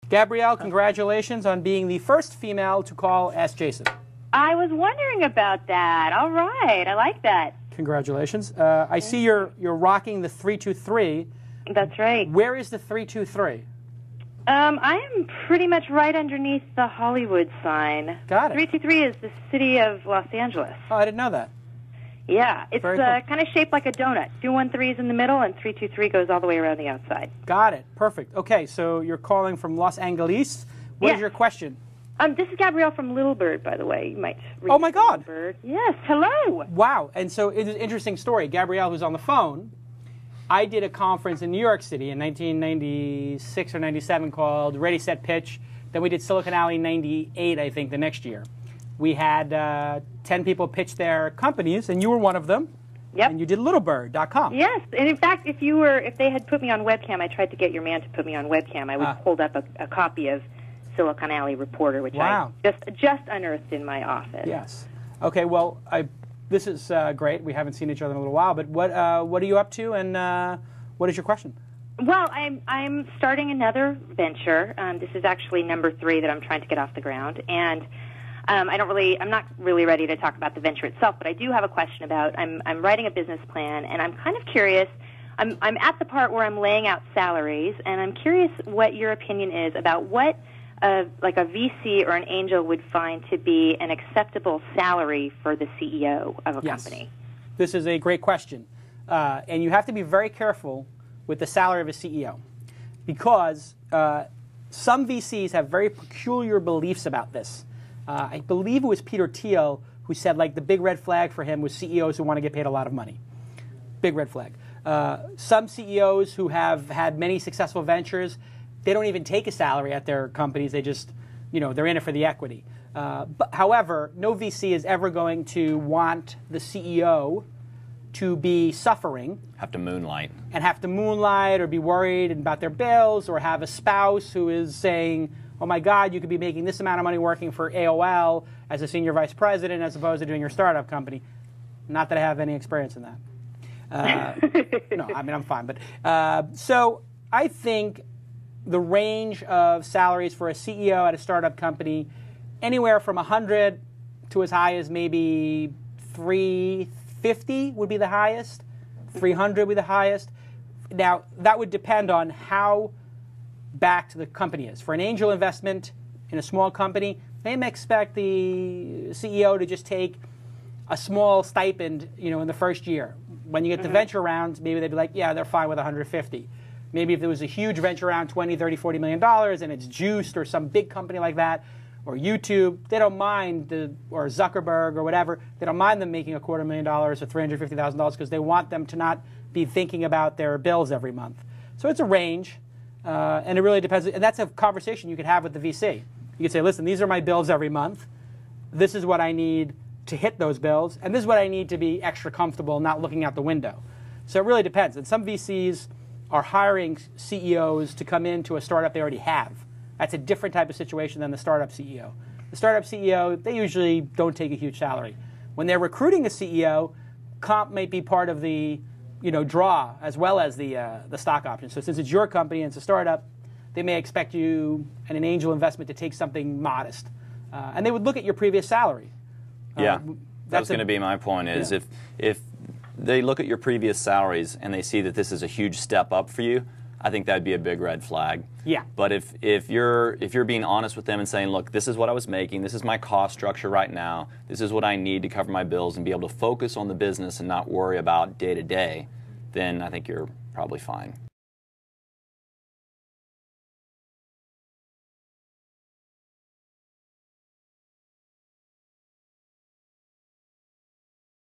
Gabrielle, congratulations on being the first female to call Ask Jason. I was wondering about that. All right, I like that. Congratulations. I see you're rocking the 323. That's right. Where is the 323? I am pretty much right underneath the Hollywood sign. Got it. 323 is the city of Los Angeles. Oh, I didn't know that. Yeah, it's Very cool. kind of shaped like a donut. 213 is in the middle, and 323 goes all the way around the outside. Got it. Perfect. Okay, so you're calling from Los Angeles. What is your question? This is Gabrielle from Little Bird, by the way. You might read Oh, my God. Little Bird. Yes, hello. Wow. And so it's an interesting story. Gabrielle, who's on the phone, I did a conference in New York City in 1996 or 97 called Ready, Set, Pitch. Then we did Silicon Alley 98, I think, the next year. We had 10 people pitch their companies, and you were one of them. Yep. And you did littlebird.com. Yes, and in fact, if they had put me on webcam, I tried to get your man to put me on webcam. I would hold up a copy of Silicon Alley Reporter, which I just unearthed in my office. Yes. Okay. Well, this is great. We haven't seen each other in a little while, but what are you up to, and what is your question? Well, I'm starting another venture. This is actually number 3 that I'm trying to get off the ground, and I'm not really ready to talk about the venture itself, but I do have a question about. I'm writing a business plan, and I'm kind of curious. I'm at the part where I'm laying out salaries, and I'm curious what your opinion is about what like a VC or an angel would find to be an acceptable salary for the CEO of a company. This is a great question, and you have to be very careful with the salary of a CEO, because some VCs have very peculiar beliefs about this. I believe it was Peter Thiel who said, like, the big red flag for him was CEOs who want to get paid a lot of money. Big red flag. Some CEOs who have had many successful ventures, they don't even take a salary at their companies. They just, they're in it for the equity. However, no VC is ever going to want the CEO to be suffering. Have to moonlight. And have to moonlight or be worried about their bills, or have a spouse who is saying, oh my God, you could be making this amount of money working for AOL as a senior vice president as opposed to doing your startup company. Not that I have any experience in that. No, I mean, I'm fine. But so I think the range of salaries for a CEO at a startup company, anywhere from 100 to as high as maybe 350 would be the highest, 300 would be the highest. Now, that would depend on how backed the company is. For an angel investment in a small company, they may expect the CEO to just take a small stipend, in the first year. When you get the venture rounds, maybe they'd be like, yeah, they're fine with 150. Maybe if there was a huge venture round, 20, 30, $40 million, and it's juiced, or some big company like that, or YouTube, they don't mind, or Zuckerberg or whatever, they don't mind them making $250,000 or $350,000 because they want them to not be thinking about their bills every month. So it's a range, and it really depends. And that's a conversation you could have with the VC. You could say, listen, these are my bills every month. This is what I need to hit those bills, and this is what I need to be extra comfortable not looking out the window. So it really depends. And some VCs are hiring CEOs to come into a startup they already have. That's a different type of situation than the startup CEO. The startup CEO, they usually don't take a huge salary. When they're recruiting a CEO, comp may be part of the draw as well as the stock option. So since it's your company and it's a startup, they may expect you and an angel investment to take something modest. And they would look at your previous salary. Yeah, that's going to be my point is if they look at your previous salaries and they see that this is a huge step up for you, I think that'd be a big red flag. Yeah. But if you're being honest with them and saying, look, this is what I was making, this is my cost structure right now, this is what I need to cover my bills and be able to focus on the business and not worry about day to day, then I think you're probably fine.